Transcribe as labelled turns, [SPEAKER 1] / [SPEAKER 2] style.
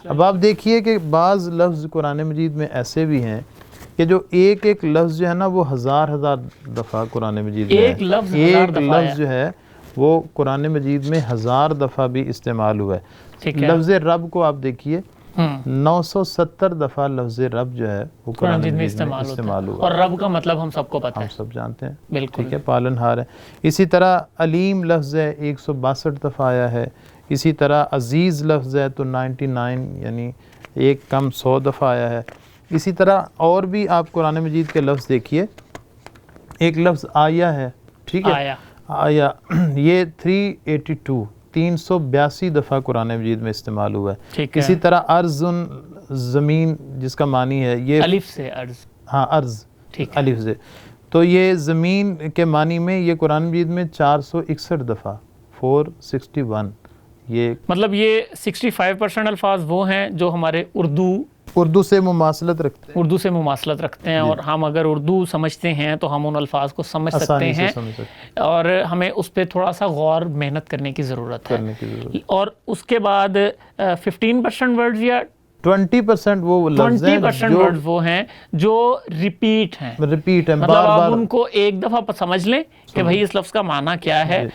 [SPEAKER 1] اب آپ دیکھیے کہ بعض لفظ قرآن مجید میں ایسے بھی ہیں کہ جو ایک ایک لفظ جو ہے نا وہ ہزار دفعہ قرآن مجید میں ہے.
[SPEAKER 2] ایک لفظ
[SPEAKER 1] جو ہے وہ قرآن مجید میں 1000 دفعہ بھی استعمال ہوا ہے. لفظ رب کو آپ دیکھیے 970 دفعہ لفظ رب جو ہے وہ قرآن مجید میں استعمال ہوا.
[SPEAKER 2] اور رب کا مطلب ہم سب کو پتہ ہے,
[SPEAKER 1] ہم سب جانتے ہیں.
[SPEAKER 2] بالکل
[SPEAKER 1] ٹھیک ہے, پالن ہار ہے. اسی طرح علیم لفظ ہے 162 دفعہ آیا ہے. اسی طرح عزیز لفظ ہے تو 99 یعنی ایک کم 100 دفعہ آیا ہے. اسی طرح اور بھی آپ قرآن مجید کے لفظ دیکھیے. ایک لفظ آیا ہے, ٹھیک ہے, آیا, یہ 382 دفعہ قرآن مجید میں استعمال ہوا ہے. اسی طرح ارض زمین جس کا معنی ہے یہ
[SPEAKER 2] الف سے ارض,
[SPEAKER 1] ہاں ارض الف سے, تو یہ زمین کے معنی میں یہ قرآن مجید میں 461 دفعہ 461. یہ
[SPEAKER 2] مطلب یہ 65% الفاظ وہ ہیں جو ہمارے اردو
[SPEAKER 1] سے مماثلت رکھتے ہیں,
[SPEAKER 2] اور ہم اگر اردو سمجھتے ہیں تو ہم ان الفاظ کو سمجھ سکتے ہیں, اور ہمیں اس پہ تھوڑا سا غور محنت کرنے کی ضرورت ہے. اور اس کے بعد 15% ورڈز یا
[SPEAKER 1] 20% وہ لفظ ہیں
[SPEAKER 2] 20% ورڈز وہ ہیں جو ریپیٹ ہیں,
[SPEAKER 1] مطلب
[SPEAKER 2] آپ ان کو ایک دفعہ سمجھ لیں کہ بھئی اس لفظ کا معنی کیا ہے,